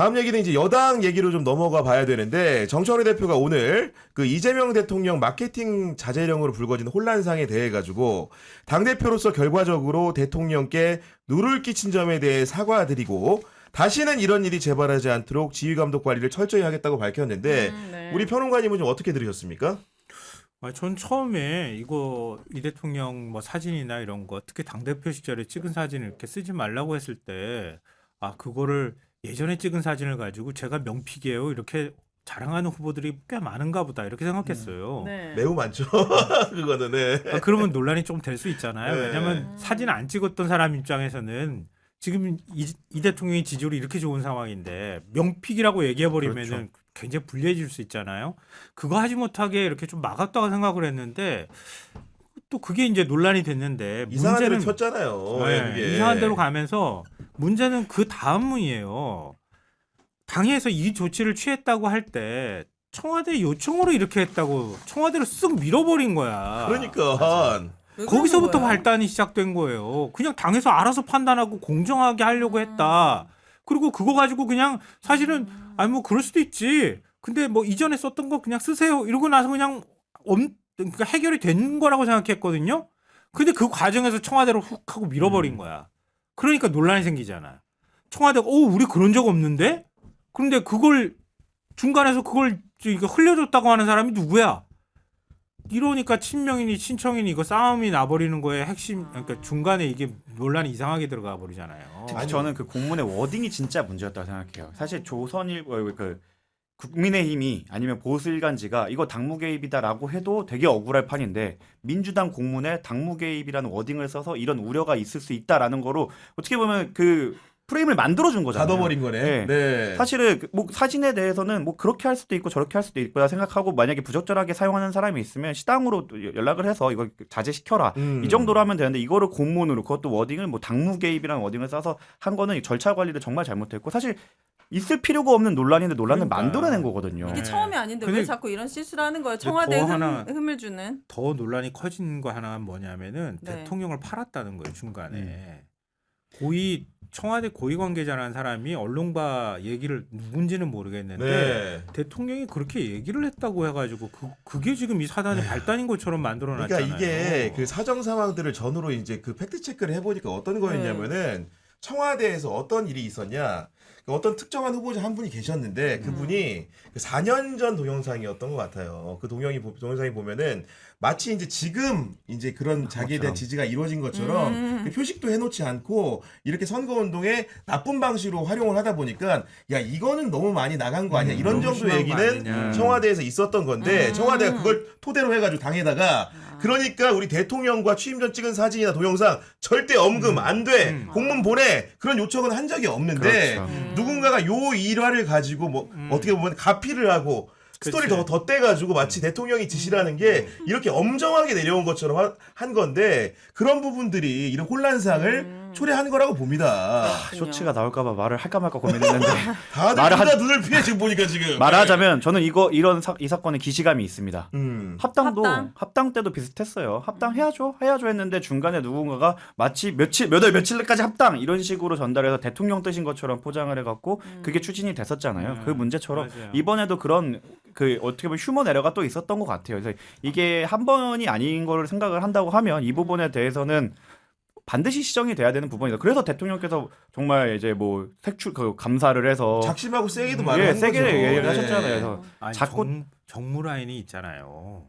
다음 얘기는 이제 여당 얘기로 좀 넘어가 봐야 되는데 정청래 대표가 오늘 그 이재명 대통령 마케팅 자제령으로 불거진 혼란상에 대해 가지고 당대표로서 결과적으로 대통령께 누를 끼친 점에 대해 사과드리고 다시는 이런 일이 재발하지 않도록 지휘감독 관리를 철저히 하겠다고 밝혔는데 네. 우리 평론가님은 좀 어떻게 들으셨습니까? 전 처음에 이 대통령 뭐 사진이나 이런 거 특히 당대표 시절에 찍은 사진을 이렇게 쓰지 말라고 했을 때 그거를 예전에 찍은 사진을 가지고 제가 명픽이에요 이렇게 자랑하는 후보들이 꽤 많은가 보다 이렇게 생각했어요. 네. 매우 많죠. 그거는 네. 그러면 논란이 좀 될 수 있잖아요. 네. 왜냐하면 사진 안 찍었던 사람 입장에서는 지금 이 대통령의 지지율이 이렇게 좋은 상황인데 명픽이라고 얘기해버리면은 그렇죠. 굉장히 불리해질 수 있잖아요. 그거 하지 못하게 이렇게 좀 막았다고 생각을 했는데 또 그게 이제 논란이 됐는데 이상한 대로 문제는 튀었잖아요. 네, 그게. 이상한 대로 가면서 문제는 그 다음 문이에요. 당에서 이 조치를 취했다고 할 때 청와대 요청으로 이렇게 했다고 청와대로 쓱 밀어버린 거야. 그러니까 왜 거기서부터 그러는 거야? 발단이 시작된 거예요. 그냥 당에서 알아서 판단하고 공정하게 하려고 했다. 그리고 그거 가지고 그냥 사실은 아니 뭐 그럴 수도 있지. 근데 뭐 이전에 썼던 거 그냥 쓰세요. 이러고 나서 그냥 그러니까 해결이 된 거라고 생각했거든요. 근데 그 과정에서 청와대로 훅 하고 밀어버린 거야. 그러니까 논란이 생기잖아. 청와대가 우리 그런 적 없는데? 그런데 그걸 중간에서 그걸 이거 흘려줬다고 하는 사람이 누구야? 이러니까 친명이니 친청이니 이거 싸움이 나버리는 거에 핵심 그러니까 중간에 이게 논란이 이상하게 들어가 버리잖아요. 특히 저는 그 공문의 워딩이 진짜 문제였다고 생각해요. 사실 조선일보 그 국민의힘이 아니면 보수일간지가 이거 당무 개입이다라고 해도 되게 억울할 판인데 민주당 공문에 당무 개입이라는 워딩을 써서 이런 우려가 있을 수 있다라는 거로 어떻게 보면 그 프레임을 만들어준 거잖아요. 가둬버린 거네. 네. 네. 사실은 뭐 사진에 대해서는 뭐 그렇게 할 수도 있고 저렇게 할 수도 있구나 생각하고 만약에 부적절하게 사용하는 사람이 있으면 시당으로 연락을 해서 이거 자제시켜라 이 정도로 하면 되는데 이거를 공문으로 그것도 워딩을 뭐 당무 개입이라는 워딩을 써서 한 거는 절차 관리를 정말 잘못했고 사실 있을 필요가 없는 논란인데 논란을 그러니까. 만들어낸 거거든요. 이게 네. 처음이 아닌데 왜 근데 자꾸 이런 실수를 하는 거예요? 근데 청와대에 더 하나- 흠을 주는. 더 논란이 커진 거 하나 뭐냐면은 네. 대통령을 팔았다는 거예요 중간에. 고위 청와대 고위 관계자라는 사람이 언론과 얘기를 누군지는 모르겠는데 네. 대통령이 그렇게 얘기를 했다고 해가지고 그게 지금 이 사단의 발단인 것처럼 만들어놨잖아요. 그러니까 이게 그 사정 상황들을 전후로 이제 그 팩트 체크를 해보니까 어떤 거였냐면은 청와대에서 어떤 일이 있었냐. 그 어떤 특정한 후보자 한 분이 계셨는데 그분이 그 4년 전 동영상이었던 것 같아요. 그 동영상이 보면은 마치 이제 지금 이제 그런 자기에 대한 것처럼. 지지가 이루어진 것처럼 그 표식도 해놓지 않고 이렇게 선거운동에 나쁜 방식으로 활용을 하다 보니까 야 이거는 너무 많이 나간 거 아니야 이런 너무 정도 심한 거 얘기는 아니냐. 청와대에서 있었던 건데 청와대가 그걸 토대로 해가지고 당에다가 그러니까 우리 대통령과 취임 전 찍은 사진이나 동영상 절대 언급 안 돼. 공문 보내. 그런 요청은 한 적이 없는데 그렇죠. 누군가가 요 일화를 가지고 뭐 어떻게 보면 가피를 하고 스토리 그치. 더 떼가지고 마치 대통령이 지시라는 게 이렇게 엄정하게 내려온 것처럼 한 건데 그런 부분들이 이런 혼란상을 초래한 거라고 봅니다. 쇼츠가 나올까봐 말을 할까 말까 고민했는데 다들 말을 둘 다 눈을 피해 지금 보니까 지금. 말하자면 저는 이 사건에 기시감이 있습니다. 합당도 합당? 합당 때도 비슷했어요. 합당해야죠 했는데 중간에 누군가가 마치 며칠까지 합당 이런 식으로 전달해서 대통령 뜻인 것처럼 포장을 해갖고 그게 추진이 됐었잖아요. 그 문제처럼 맞아요. 이번에도 그런 그 어떻게 보면 휴먼 에러가 또 있었던 것 같아요. 그래서 이게 한 번이 아닌 걸 생각을 한다고 하면 이 부분에 대해서는 반드시 시정이 돼야 되는 부분이다. 그래서 대통령께서 정말 이제 뭐 감사를 해서 작심하고 세게도 말을 한 세게 거죠. 얘기를 네. 하셨잖아요. 그래서 아니, 자꾸 정무라인이 있잖아요.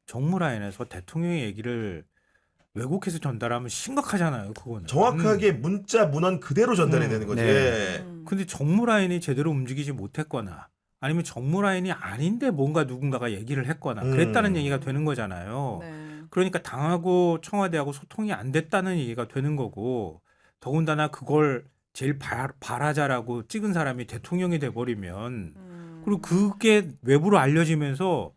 정무라인에서 대통령의 얘기를 왜곡해서 전달하면 심각하잖아요. 그거는. 정확하게 문자 문헌 그대로 전달이 되는 거지. 네. 근데 정무라인이 제대로 움직이지 못했거나 아니면 정무라인이 아닌데 뭔가 누군가가 얘기를 했거나 그랬다는 얘기가 되는 거잖아요. 네. 그러니까 당하고 청와대하고 소통이 안 됐다는 얘기가 되는 거고 더군다나 그걸 제일 발하자라고 찍은 사람이 대통령이 돼버리면 그리고 그게 외부로 알려지면서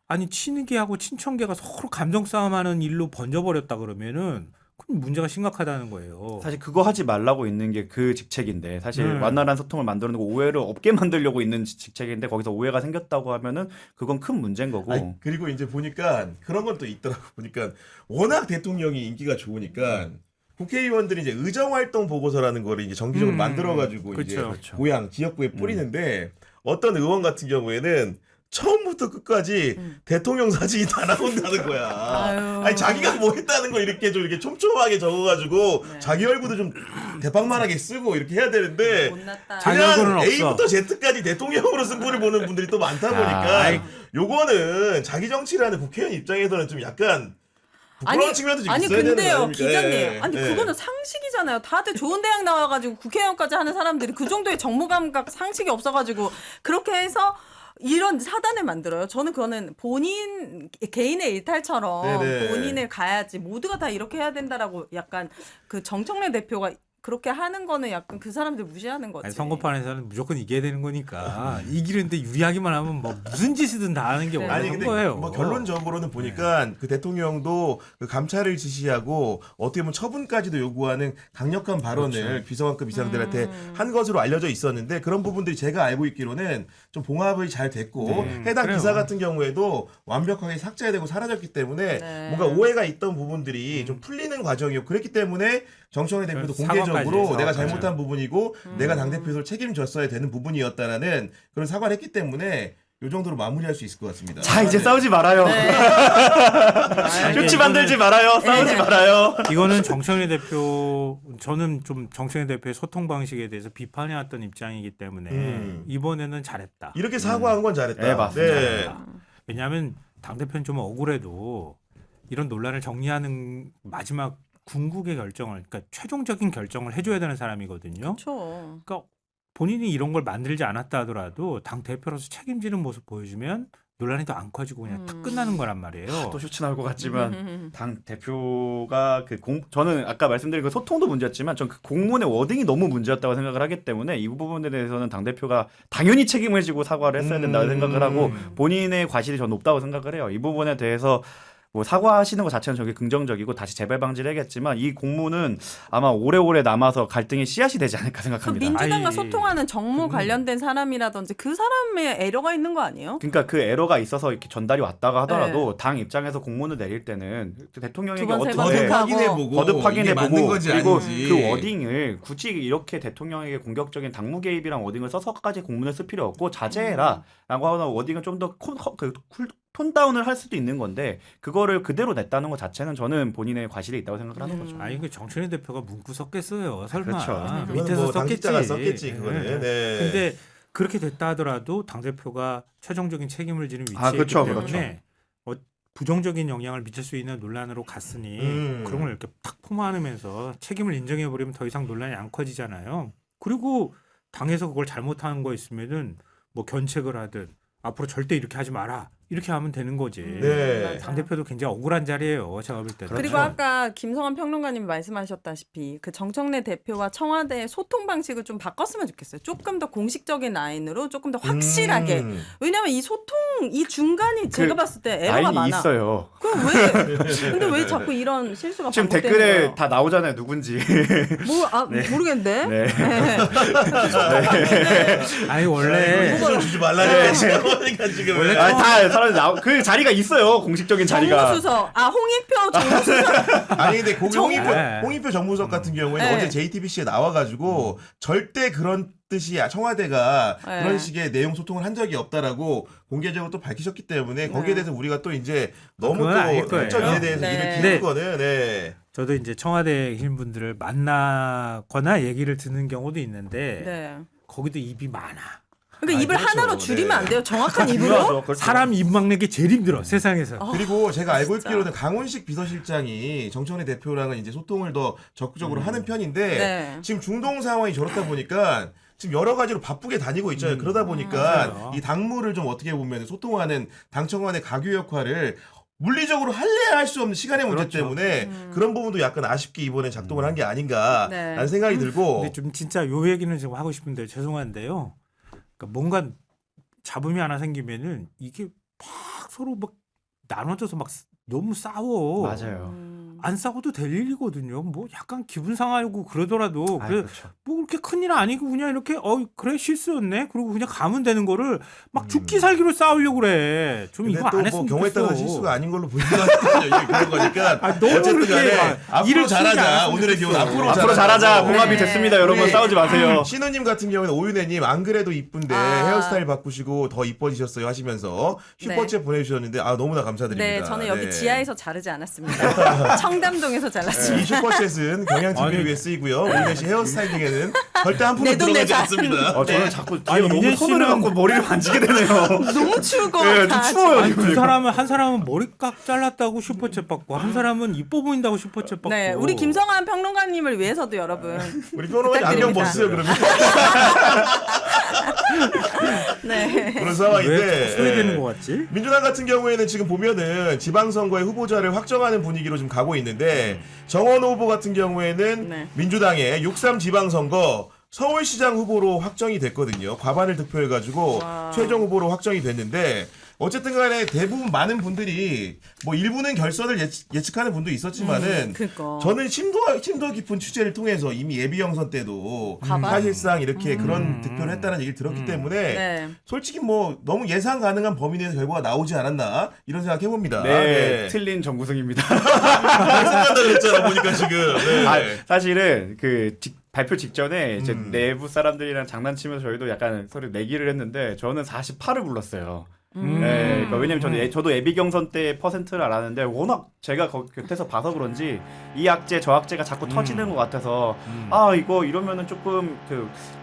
아니 친이계하고 친청계가 서로 감정 싸움하는 일로 번져버렸다 그러면은 그럼 문제가 심각하다는 거예요. 사실 그거 하지 말라고 있는 게 그 직책인데 사실 완활한 소통을 만들어내고 오해를 없게 만들려고 있는 직책인데 거기서 오해가 생겼다고 하면은 그건 큰 문제인 거고. 아니, 그리고 이제 보니까 그런 건 또 있더라고. 보니까 워낙 대통령이 인기가 좋으니까 국회의원들이 이제 의정활동 보고서라는 거를 이제 정기적으로 만들어가지고 이제 그렇죠. 그렇죠. 고향 지역구에 뿌리는데 어떤 의원 같은 경우에는 처음부터 끝까지 대통령 사진이 다 나온다는 거야. 아유. 아니 자기가 뭐 했다는 거 이렇게 좀 이렇게 촘촘하게 적어가지고 네. 자기 얼굴도 좀 대빵만하게 쓰고 이렇게 해야 되는데 못났다. 자기 얼굴은 그냥 없어. A부터 Z까지 대통령으로 승부를 보는 분들이 또 많다 보니까 아이. 요거는 자기 정치를 하는 국회의원 입장에서는 좀 약간 부끄러운 측면도 좀 아니 있어야 되는 거 근데요 아닙니까? 기자님 예, 아니 예. 그거는 상식이잖아요. 다들 좋은 대학 나와가지고 국회의원까지 하는 사람들이 그 정도의 정무 감각 상식이 없어가지고 그렇게 해서 이런 사단을 만들어요. 저는 그거는 본인 개인의 일탈처럼 네네. 본인을 가야지 모두가 다 이렇게 해야 된다라고 약간 그 정청래 대표가 그렇게 하는 거는 약간 그 사람들 무시하는 거지. 아니, 선거판에서는 무조건 이겨야 되는 거니까 이기는데 유리하기만 하면 뭐 무슨 짓이든 다 하는 게 네. 원래 아니 근데 선거예요. 뭐 결론적으로는 보니까 그 대통령도 그 감찰을 지시하고 어떻게 보면 처분까지도 요구하는 강력한 발언을 비서관급 이상들한테 한 것으로 알려져 있었는데 그런 부분들이 제가 알고 있기로는 좀 봉합이 잘 됐고 해당 그래요. 기사 같은 경우에도 완벽하게 삭제되고 사라졌기 때문에 네. 뭔가 오해가 있던 부분들이 좀 풀리는 과정이었고 그랬기 때문에 정청래 대표도 사과까지, 공개적으로 내가 사과까지. 잘못한 부분이고 내가 당대표를 책임졌어야 되는 부분이었다라는 그런 사과를 했기 때문에 요 정도로 마무리할 수 있을 것 같습니다. 자 이제 네. 싸우지 말아요. 아니, 쇼치 이거는- 만들지 말아요. 싸우지 네. 말아요. 이거는 정청래 대표 저는 좀 정청래 대표의 소통 방식에 대해서 비판해왔던 입장이기 때문에 이번에는 잘했다. 이렇게 사과한 건 잘했다. 네, 맞습니다. 네. 왜냐하면 당 대표는 좀 억울해도 이런 논란을 정리하는 마지막 궁극의 결정을, 그러니까 최종적인 결정을 해줘야 되는 사람이거든요. 그렇죠. 그러니까 본인이 이런 걸 만들지 않았다 하더라도 당 대표로서 책임지는 모습 보여주면 논란이 더 안 커지고 그냥 탁 끝나는 거란 말이에요. 또 쇼치 나올 것 같지만 당 대표가 저는 아까 말씀드린 그 소통도 문제였지만 전 그 공문의 워딩이 너무 문제였다고 생각을 하기 때문에 이 부분에 대해서는 당 대표가 당연히 책임을 지고 사과를 했어야 된다고 생각을 하고 본인의 과실이 전 높다고 생각을 해요. 이 부분에 대해서 뭐 사과하시는 것 자체는 저게 긍정적이고 다시 재발 방지를 해야겠지만 이 공문은 아마 오래오래 남아서 갈등의 씨앗이 되지 않을까 그 생각합니다. 민주당과 아이, 소통하는 정무 관련된 사람이라든지 그 사람의 에러가 있는 거 아니에요? 그러니까 그 에러가 있어서 이렇게 전달이 왔다가 하더라도 당 입장에서 공문을 내릴 때는 대통령에게 두 번, 세 번 어떻게 생각하고. 확인해보고 거듭 이게 확인해보고 맞는 건지 그리고 아닌지 그 워딩을 굳이 이렇게 대통령에게 공격적인 당무 개입이란 워딩을 써서까지 공문을 쓸 필요 없고 자제해라라고 하는 워딩은 좀 더 톤다운을 할 수도 있는 건데 그거를 그대로 냈다는 것 자체는 저는 본인의 과실이 있다고 생각을 하는 거죠. 아니 그 정청래 대표가 문구 썼겠어요. 설마 그렇죠. 그거는 밑에서 뭐 썼겠지. 당직자가 썼겠지 그거는. 네. 근데 그렇게 됐다 하더라도 당 대표가 최종적인 책임을 지는 위치이기 아, 그렇죠, 때문에 부정적인 영향을 미칠 수 있는 논란으로 갔으니 그런 걸 이렇게 탁 포만하면서 책임을 인정해 버리면 더 이상 논란이 안 커지잖아요. 그리고 당에서 그걸 잘못하는 거 있으면은 뭐 견책을 하든 앞으로 절대 이렇게 하지 마라 이렇게 하면 되는 거지. 네. 당 대표도 굉장히 억울한 자리예요. 제가 볼 때는. 그리고 아까 김성환 평론가님이 말씀하셨다시피 그 정청래 대표와 청와대의 소통 방식을 좀 바꿨으면 좋겠어요. 조금 더 공식적인 라인으로 조금 더 확실하게. 왜냐하면 이 소통 이 중간이 제가 봤을 때 에러가 라인이 많아. 있어요. 그럼 왜? 근데 왜 자꾸 이런 실수가 지금 반복되는 댓글에 거예요? 다 나오잖아요. 누군지. 모르겠는데. 네. 아니 원래 좀 주지 말라니까 지금 그러니까 지금 원래 아니, 다 사람들 그 자리가 있어요. 공식적인 자리가. 정무수석. 홍익표 정무수석. 아니 근데 거기 네. 홍익표 정무석 같은 경우에는 네. 어제 JTBC에 나와가지고 절대 그런 뜻이 청와대가 네. 그런 식의 내용 소통을 한 적이 없다라고 공개적으로 또 밝히셨기 때문에 거기에 대해서 우리가 또 이제 너무 그건 아닐 또 거예요. 일정 일에 대해서 네. 일을 네. 기는 거는 네. 저도 이제 청와대 계신 분들을 만나거나 얘기를 듣는 경우도 있는데 네. 거기도 입이 많아. 그러니까 입을 그렇죠. 하나로 줄이면 네. 안 돼요. 정확한 입으로. 중요하죠. 그렇죠. 사람 입 막는 게 제일 힘들어 세상에서. 그리고 제가 알고 진짜. 있기로는 강훈식 비서실장이 정청래 대표랑은 이제 소통을 더 적극적으로 하는 편인데 네. 지금 중동 상황이 저렇다 보니까 지금 여러 가지로 바쁘게 다니고 있잖아요. 그러다 보니까 맞아요. 이 당무를 좀 어떻게 보면 소통하는 당청관의 가교 역할을 물리적으로 할래야 할 수 없는 시간의 문제 그렇죠. 때문에 그런 부분도 약간 아쉽게 이번에 작동을 한 게 아닌가라는 네. 생각이 들고 근데 좀 진짜 요 얘기는 지금 하고 싶은데 죄송한데요. 그러니까 뭔가 잡음이 하나 생기면은 이게 막 서로 막 나눠져서 막 너무 싸워. 맞아요. 안 싸워도 될 일이거든요. 뭐 약간 기분 상하고 그러더라도 아, 그래, 그렇죠. 뭐 그렇게 큰일 아니고 그냥 이렇게 그래 실수였네. 그리고 그냥 가면 되는 거를 막 죽기 살기로 싸우려고 그래. 좀 근데 이거 안 또 했으면 뭐 경우에 좋겠어. 따라 실수가 아닌 걸로 보이긴 하거든요. 이게 그런 거니까 아, 너무 어쨌든 그렇게 간에 막 앞으로 일을 잘하자. 쓰지 않았으면 오늘의 기운 좋겠어. 앞으로 잘하자. 네. 봉합이 됐습니다. 여러분 우리 싸우지 마세요. 신우님 같은 경우는 오윤혜님 안 그래도 이쁜데 헤어스타일 바꾸시고 더 이뻐지셨어요 하시면서 슈퍼챗 보내주셨는데 너무나 감사드립니다. 네, 저는 여기 네. 지하에서 자르지 않았습니다. 청담동에서 이 잘랐습니다. 슈퍼챗은 경향 TV를 아니. 위해 쓰이고요. 오윤혜 씨 헤어스타일링에는 절대 한 푼도 내 돈 들어가지 내산. 않습니다. 저는 자꾸 뒤에 아니, 너무 민혜 손을 씨는- 갖고 머리를 만지게 되네요. 너무 추울 것 네, 좀 같아. 추워요. 아니, 한 사람은 머리깍 잘랐다고 슈퍼챗 받고 한 사람은 이뻐 보인다고 슈퍼챗 받고. 네, 우리 김성환 평론가님을 위해서도 여러분. 우리 평론가님 안경 부탁드립니다. 벗으세요 그러면. 네. 그런 왜 상황인데 소외되는 것 같지? 민주당 같은 경우에는 지금 보면은 지방선거의 후보자를 확정하는 분위기로 좀 가고 있는데 정원호 후보 같은 경우에는 네. 민주당의 6.3 지방선거 서울시장 후보로 확정이 됐거든요. 과반을 득표해가지고 와. 최종 후보로 확정이 됐는데 어쨌든 간에 대부분 많은 분들이 뭐 일부는 결선을 예측하는 분도 있었지만은 그니까. 저는 심도 깊은 취재를 통해서 이미 예비영선 때도 과반? 사실상 이렇게 그런 득표를 했다는 얘기를 들었기 때문에 네. 솔직히 뭐 너무 예상 가능한 범위 내에서 결과가 나오지 않았나 이런 생각 해봅니다. 네, 틀린 정구승입니다. 생각한다 그랬잖아 보니까 지금. 네. 아, 사실은 발표 직전에 이제 음. 내부 사람들이랑 장난치면서 저희도 약간 서로 내기를 했는데 저는 48을 불렀어요. 음. 네, 그러니까 왜냐면 저도 예비 경선 때 퍼센트를 알았는데 워낙 제가 곁에서 봐서 그런지 이 악재 저 악재가 자꾸 터지는 것 같아서 이거 이러면은 조금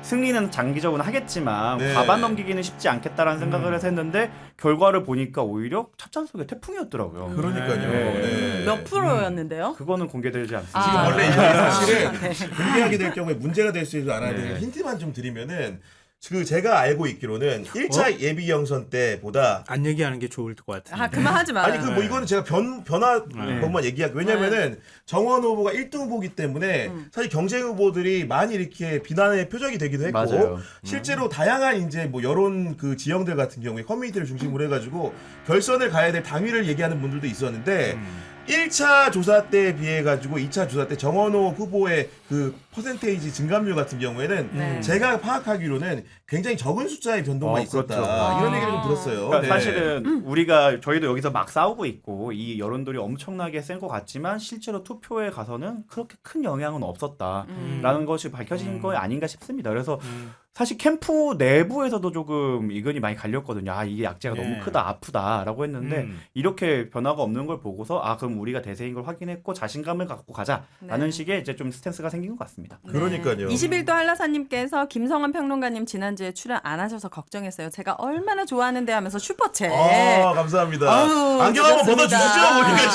승리는 장기적으로 하겠지만 네. 과반 넘기기는 쉽지 않겠다라는 생각을 해서 했는데 결과를 보니까 오히려 찻잔속의 태풍이었더라고요. 그러니까요. 네. 네. 몇 프로였는데요? 그거는 공개되지 않습니다. 지금 아. 원래 이게 사실은 네. 공개하게 될 경우에 문제가 될 수 있는 알아야 되는 네. 힌트만 좀 드리면은 제가 알고 있기로는 1차 예비 경선 때보다 안 얘기하는 게 좋을 것 같은데. 그만하지 마요. 아니 뭐 이거는 제가 변화 네. 것만 얘기할게요. 왜냐면은 정원 후보가 1등 후보기 때문에 사실 경쟁 후보들이 많이 이렇게 비난의 표적이 되기도 했고 맞아요. 실제로 다양한 이제 뭐 여론 지형들 같은 경우에 커뮤니티를 중심으로 해가지고 결선을 가야 될 당위를 얘기하는 분들도 있었는데 1차 조사 때에 비해 가지고 2차 조사 때 정원호 후보의 퍼센테이지 증감률 같은 경우에는 네. 제가 파악하기로는 굉장히 적은 숫자의 변동만 있었다. 그렇죠. 이런 얘기를 좀 들었어요. 그러니까 네. 사실은 저희도 여기서 막 싸우고 있고 이 여론들이 엄청나게 센 것 같지만 실제로 투표에 가서는 그렇게 큰 영향은 없었다라는 것이 밝혀진 거 아닌가 싶습니다. 그래서 사실 캠프 내부에서도 조금 의견이 많이 갈렸거든요. 이게 약재가 네. 너무 크다, 아프다라고 했는데 이렇게 변화가 없는 걸 보고서 그럼 우리가 대세인 걸 확인했고 자신감을 갖고 가자라는 네. 식의 이제 좀 스탠스가 생긴 것 같습니다. 그러니까요. 21도 한라사님께서 김성환 평론가님 지난주에 출연 안 하셔서 걱정했어요. 제가 얼마나 좋아하는데 하면서 슈퍼챗. 감사합니다. 아유, 안경 한번 고맙습니다. 벗어주시죠. 보니까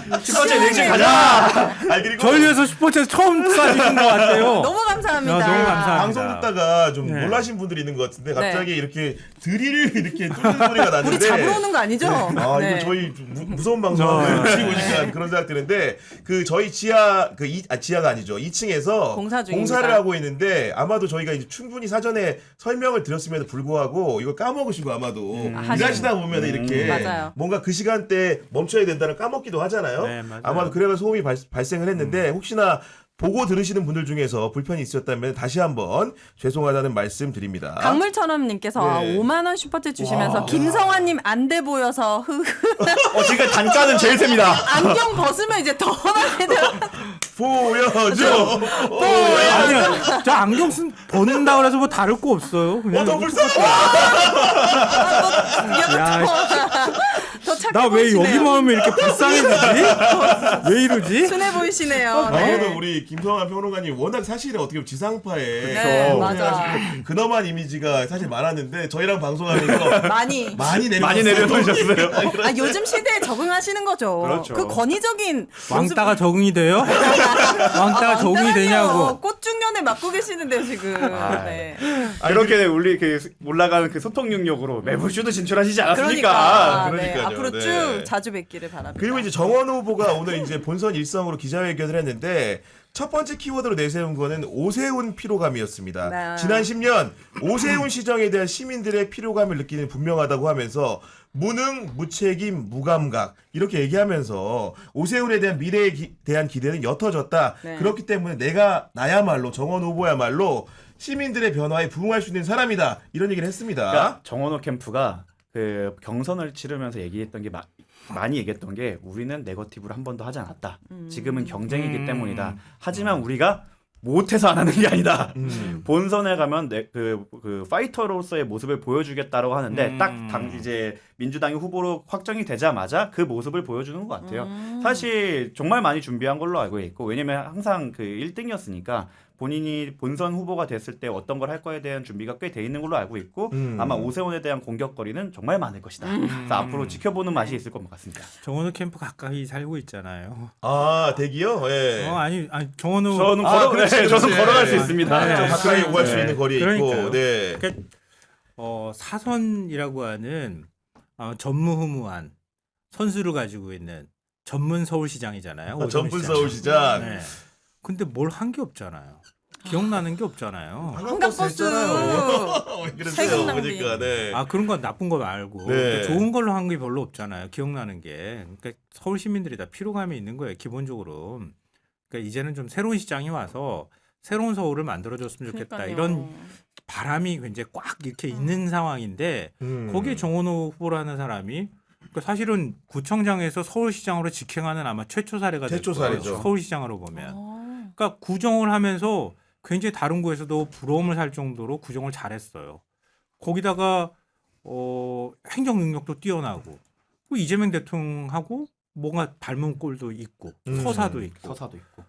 지금. 첫 번째 리액션 가자. 그리고 저희 위해서 슈퍼챗 처음 쏴주신 것 같아요. 너무 감사합니다. 야, 너무 감사합니다. 방송 듣다가 좀 네. 놀라신 분들이 있는 것 같은데 갑자기 이렇게 드릴 이렇게 뚫는 소리가 났는데 우리 잡으러 오는 거 아니죠? 이거 네. 저희 좀 무서운 방송을 네. 지금 보니까 그런 생각 드는데 저희 지하 지하가 아니죠. 2층에서 공사 중입니다. 공사를 하고 있는데 아마도 저희가 이제 충분히 사전에 설명을 드렸음에도 불구하고 이거 까먹으시고 아마도 일하시다 보면 이렇게 맞아요. 뭔가 그 시간대에 멈춰야 된다는 까먹기도 하잖아요. 네, 맞아요. 아마도 그래서 소음이 발생을 했는데 혹시나 보고 들으시는 분들 중에서 불편이 있으셨다면 다시 한번 죄송하다는 말씀 드립니다. 강물처럼님께서 네. 5만 원 슈퍼챗 주시면서 김성환님 안 돼 보여서 지금 단가는 제일 셉니다. 안경 벗으면 이제 더 많이 들어. 보여줘. 아니야, 저 안경 벗는다 그래서 뭐 다를 거 없어요. 그냥 더 불쌍해. 야, 더 착해 나 왜 보이시네요. 여기만 오면 이렇게 불쌍해지지? 왜 이러지? 순해 보이시네요. 그래도 네. 우리 김성환 평론가님 워낙 사실은 어떻게 보면 지상파에 네, 맞아. 근엄한 이미지가 사실 많았는데 저희랑 방송하면서 많이. 많이 많이 내려놓으셨어요. 요즘 시대에 적응하시는 거죠. 그렇죠. 그 권위적인 왕따가 적응이 돼요? 왕따가 적응이 되냐고. 꽃중년에 맡고 계시는데요 지금. 네. 그렇게 우리 올라가는 소통 능력으로 매부쇼도 진출하시지 그러니까 않았습니까? 네. 그러니까요. 앞으로 네. 쭉 자주 뵙기를 바랍니다. 그리고 이제 정원 후보가 오늘 이제 본선 일성으로 기자회견을 했는데 첫 번째 키워드로 내세운 거는 오세훈 피로감이었습니다. 네. 지난 10년 오세훈 시정에 대한 시민들의 피로감을 느끼는 분명하다고 하면서 무능, 무책임, 무감각 이렇게 얘기하면서 오세훈에 대한 미래에 대한 기대는 옅어졌다. 네. 그렇기 때문에 나야말로 정원 후보야말로 시민들의 변화에 부응할 수 있는 사람이다. 이런 얘기를 했습니다. 그러니까 정원호 캠프가 그 경선을 치르면서 얘기했던 게 많이 얘기했던 게 우리는 네거티브를 한 번도 하지 않았다. 지금은 경쟁이기 때문이다. 하지만 우리가 못해서 안 하는 게 아니다. 본선에 가면 그 파이터로서의 모습을 보여주겠다라고 하는데 딱 이제 민주당이 후보로 확정이 되자마자 그 모습을 보여주는 것 같아요. 사실 정말 많이 준비한 걸로 알고 있고 왜냐면 항상 그 1등이었으니까 본인이 본선 후보가 됐을 때 어떤 걸 할 거에 대한 준비가 꽤 돼 있는 걸로 알고 있고 아마 오세훈에 대한 공격거리는 정말 많을 것이다. 그래서 앞으로 지켜보는 맛이 있을 것 같습니다. 정원호 캠프 가까이 살고 있잖아요. 아, 댁이요? 예. 아니 정원호 저는 그렇지. 저는 걸어갈 수 있습니다. 네. 좀 가까이 오갈 수 네. 있는 거리에 그러니까요. 있고. 네. 그러니까 사선이라고 하는 전무후무한 선수를 가지고 있는 전문 서울시장이잖아요. 오세훈 전분 시장. 서울시장. 네. 근데 뭘 한 게 없잖아요. 기억나는 게 없잖아요. 한강버스. 왜 그러세요? 세금 낭비. 보니까 네. 아 그런 건 나쁜 거 말고 네. 그러니까 좋은 걸로 한 게 별로 없잖아요. 기억나는 게. 그러니까 서울 시민들이 다 피로감이 있는 거예요. 기본적으로. 그러니까 이제는 좀 새로운 시장이 와서 새로운 서울을 만들어줬으면 좋겠다. 그러니까요. 이런 바람이 굉장히 꽉 이렇게 있는 상황인데 거기에 정원호 후보라는 사람이 그러니까 사실은 구청장에서 서울시장으로 직행하는 아마 최초 사례가 될 최초 거예요. 사례죠. 서울시장으로 보면. 그러니까 구정을 하면서 굉장히 다른 구에서도 부러움을 살 정도로 구정을 잘했어요. 거기다가 행정 능력도 뛰어나고 또 이재명 대통령하고 뭔가 닮은 꼴도 있고 서사도 있고 서사도 있고.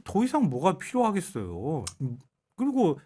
더 이상 뭐가 필요하겠어요. 그리고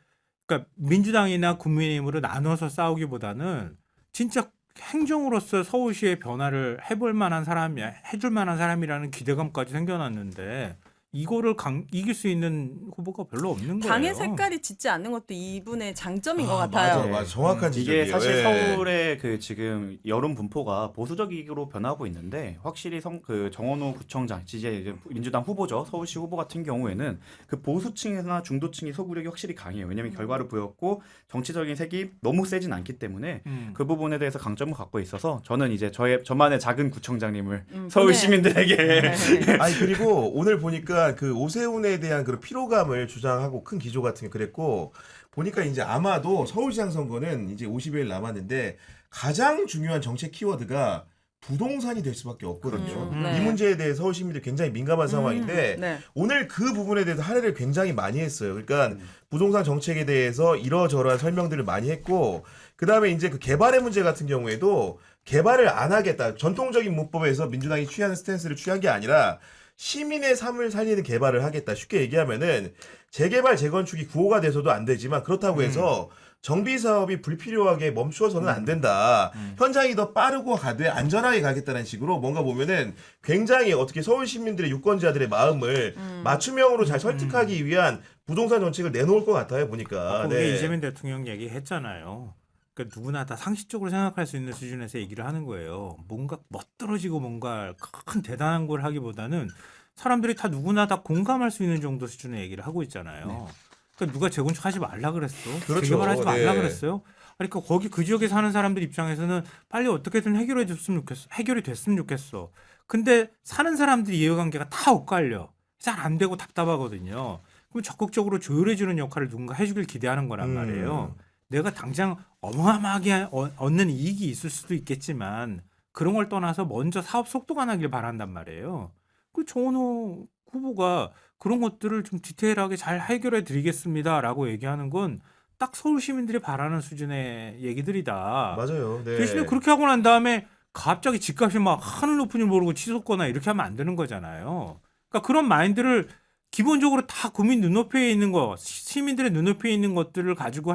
그러니까 민주당이나 국민의힘으로 나눠서 싸우기보다는 진짜 행정으로서 서울시의 변화를 해볼 만한 사람이 해줄 만한 사람이라는 기대감까지 생겨났는데 이거를 이길 수 있는 후보가 별로 없는 거예요. 당의 색깔이 짙지 않는 것도 이분의 장점인 것 같아요. 맞아. 정확한 지적이에요. 이게 사실 예. 서울의 그 지금 여론 분포가 보수적으로 변하고 있는데 확실히 그 정원호 구청장 이제 민주당 후보죠. 서울시 후보 같은 경우에는 그 보수층이나 중도층이 소구력이 확실히 강해요. 왜냐하면 결과를 보였고 정치적인 색이 너무 세진 않기 때문에 그 부분에 대해서 강점을 갖고 있어서 저는 이제 저만의 작은 구청장님을 서울 시민들에게 네. 아니 그리고 오늘 보니까 그 오세훈에 대한 그런 피로감을 주장하고 큰 기조 같은 게 그랬고 보니까 이제 아마도 서울시장 선거는 이제 50일 남았는데 가장 중요한 정책 키워드가 부동산이 될 수밖에 없거든요. 네. 이 문제에 대해 서울 시민들이 굉장히 민감한 상황인데 네. 오늘 그 부분에 대해서 할애를 굉장히 많이 했어요. 그러니까 부동산 정책에 대해서 이러저러한 설명들을 많이 했고 그다음에 이제 그 개발의 문제 같은 경우에도 개발을 안 하겠다. 전통적인 문법에서 민주당이 취하는 스탠스를 취한 게 아니라 시민의 삶을 살리는 개발을 하겠다. 쉽게 얘기하면은 재개발 재건축이 구호가 돼서도 안 되지만 그렇다고 해서 정비 사업이 불필요하게 멈추어서는 안 된다. 현장이 더 빠르고 가되 안전하게 가겠다는 식으로 뭔가 보면은 굉장히 어떻게 서울 시민들의 유권자들의 마음을 맞춤형으로 잘 설득하기 위한 부동산 정책을 내놓을 것 같아요. 보니까. 거기에 이재명 대통령 얘기했잖아요. 그러니까 누구나 다 상식적으로 생각할 수 있는 수준에서 얘기를 하는 거예요. 뭔가 멋들어지고 뭔가 큰 대단한 걸 하기보다는 사람들이 다 누구나 다 공감할 수 있는 정도 수준의 얘기를 하고 있잖아요. 그러니까 누가 재건축하지 말라 그랬어? 그렇죠. 재개발하지 말라 네. 그랬어요? 그러니까 거기 그 지역에 사는 사람들 입장에서는 빨리 어떻게든 해결이 됐으면 좋겠어. 근데 사는 사람들이 이해관계가 다 엇갈려. 잘 안 되고 답답하거든요. 그럼 적극적으로 조율해주는 역할을 누군가 해주길 기대하는 거란 말이에요. 내가 당장 어마어마하게 얻는 이익이 있을 수도 있겠지만 그런 걸 떠나서 먼저 사업 속도가 나길 바란단 말이에요. 그 정원호 후보가 그런 것들을 좀 디테일하게 잘 해결해 드리겠습니다라고 얘기하는 건 딱 서울 시민들이 바라는 수준의 얘기들이다. 맞아요. 네. 대신에 그렇게 하고 난 다음에 갑자기 집값이 막 하늘 높은 줄 모르고 치솟거나 이렇게 하면 안 되는 거잖아요. 그러니까 그런 마인드를 기본적으로 다 국민 눈높이에 있는 거, 시민들의 눈높이에 있는 것들을 가지고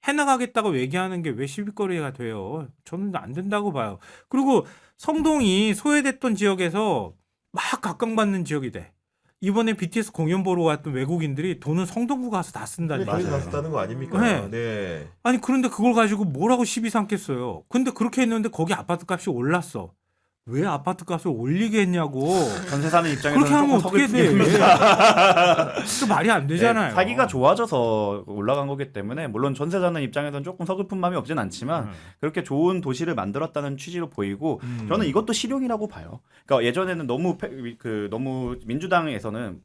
해나가겠다고 얘기하는 게 왜 시비거리가 돼요? 저는 안 된다고 봐요. 그리고 성동이 소외됐던 지역에서 막 각광받는 지역이 돼. 이번에 BTS 공연 보러 왔던 외국인들이 돈은 성동구 가서 다 쓴다는 거기 거예요. 갔었다는 거 아닙니까? 네. 네. 아니 그런데 그걸 가지고 뭐라고 시비 삼겠어요. 근데 그렇게 했는데 거기 아파트 값이 올랐어. 왜 아파트 값을 올리게 했냐고. 전세 사는 입장에서는 그렇게 하면 조금 어떻게 돼? 그 말이 안 되잖아요. 네, 사기가 좋아져서 올라간 거기 때문에 물론 전세 사는 입장에서는 조금 서글픈 마음이 없진 않지만 그렇게 좋은 도시를 만들었다는 취지로 보이고 저는 이것도 실용이라고 봐요. 그러니까 예전에는 너무 민주당에서는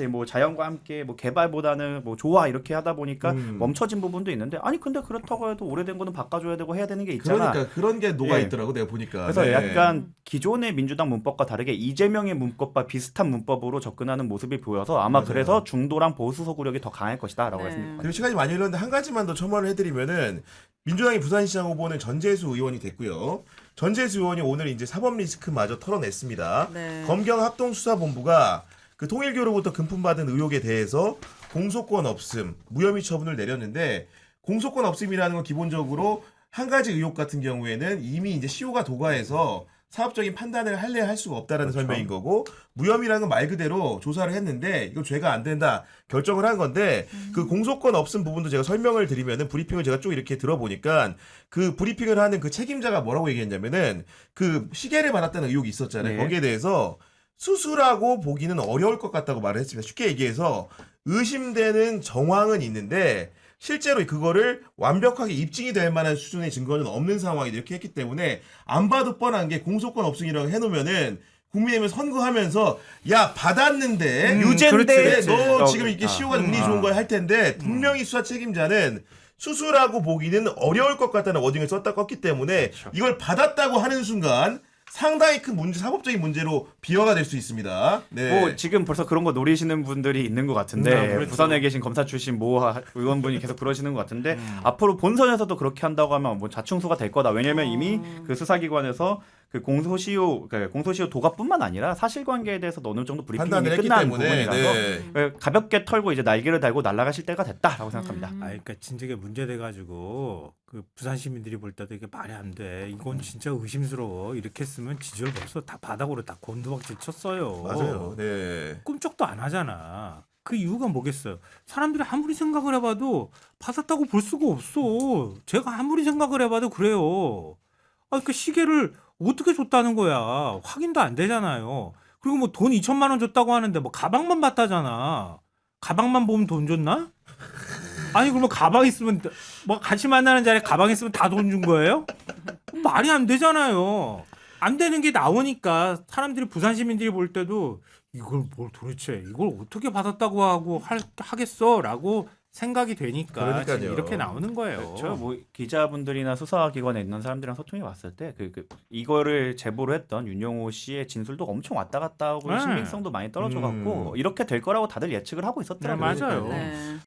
뭐 자연과 함께 뭐 개발보다는 뭐 좋아 이렇게 하다 보니까 멈춰진 부분도 있는데 아니 근데 그렇다고 해도 오래된 거는 바꿔줘야 되고 해야 되는 게 있잖아. 그러니까 그런 게 녹아 예. 있더라고 내가 보니까. 그래서 네. 약간 기존의 민주당 문법과 다르게 이재명의 문법과 비슷한 문법으로 접근하는 모습이 보여서 아마 맞아요. 그래서 중도랑 보수 소구력이 더 강할 것이다라고 네. 했습니다. 그리고 시간이 많이 흘렀는데 한 가지만 더 첨언을 해드리면은 민주당이 부산시장 후보는 전재수 의원이 됐고요. 전재수 의원이 오늘 이제 사법 리스크마저 털어냈습니다. 네. 검경 합동수사본부가 그 통일교로부터 금품받은 의혹에 대해서 공소권 없음, 무혐의 처분을 내렸는데 공소권 없음이라는 건 기본적으로 한 가지 의혹 같은 경우에는 이미 이제 시효가 도과해서 사업적인 판단을 할래야 할 수가 없다라는 그렇죠. 설명인 거고 무혐의라는 건 말 그대로 조사를 했는데 이거 죄가 안 된다 결정을 한 건데 그 공소권 없음 부분도 제가 설명을 드리면은 브리핑을 제가 쭉 이렇게 들어보니까 그 브리핑을 하는 그 책임자가 뭐라고 얘기했냐면은 그 시계를 받았다는 의혹이 있었잖아요. 네. 거기에 대해서 수수라고 보기는 어려울 것 같다고 말을 했습니다. 쉽게 얘기해서 의심되는 정황은 있는데 실제로 그거를 완벽하게 입증이 될 만한 수준의 증거는 없는 상황이다 이렇게 했기 때문에 안 봐도 뻔한 게 공소권 없음이라고 해놓으면은 국민의힘을 선거하면서 야 받았는데 유죄인데 그렇지, 너 그렇지. 지금 이게 시효가 운이 좋은 걸 할 텐데 분명히 수사 책임자는 수수라고 보기는 어려울 것 같다는 워딩을 썼다 껐기 때문에 이걸 받았다고 하는 순간 상당히 큰 문제, 사법적인 문제로 비화가 될 수 있습니다. 네. 뭐 지금 벌써 그런 거 노리시는 분들이 있는 것 같은데 그렇죠. 부산에 계신 검사 출신 의원분이 계속 그러시는 것 같은데 앞으로 본선에서도 그렇게 한다고 하면 뭐 자충수가 될 거다. 왜냐면 이미 그 수사기관에서 그 공소시효 도가뿐만 아니라 사실관계에 대해서 어느 정도 브리핑이 판단을 했기 끝난 때문에 부분이라서 가볍게 털고 이제 날개를 달고 날아가실 때가 됐다라고 생각합니다. 그러니까 진즉에 문제돼 가지고 그 부산 시민들이 볼 때도 이게 말이 안 돼. 이건 진짜 의심스러워. 이렇게 했으면 지지율 벌써 다 바닥으로 다 곤두박질 쳤어요. 맞아요. 네. 꿈쩍도 안 하잖아. 그 이유가 뭐겠어요? 사람들이 아무리 생각을 해봐도 받았다고 볼 수가 없어. 제가 아무리 생각을 해봐도 그래요. 그 시계를 어떻게 줬다는 거야? 확인도 안 되잖아요. 그리고 뭐 돈 2천만 원 줬다고 하는데 뭐 가방만 봤다잖아. 가방만 보면 돈 줬나? 아니 그러면 가방 있으면 뭐 같이 만나는 자리에 가방 있으면 다 돈 준 거예요? 말이 안 되잖아요. 안 되는 게 나오니까 사람들이 부산 시민들이 볼 때도 이걸 뭘 도대체 이걸 어떻게 받았다고 하고 하겠어라고 생각이 되니까 그러니까요. 지금 이렇게 나오는 거예요. 그렇죠. 뭐 기자분들이나 수사기관에 있는 사람들이랑 소통해 봤을 때 이거를 제보를 했던 윤영호 씨의 진술도 엄청 왔다 갔다 하고 네. 신빙성도 많이 떨어져 갖고 이렇게 될 거라고 다들 예측을 하고 있었더라고요. 네, 맞아요. 네.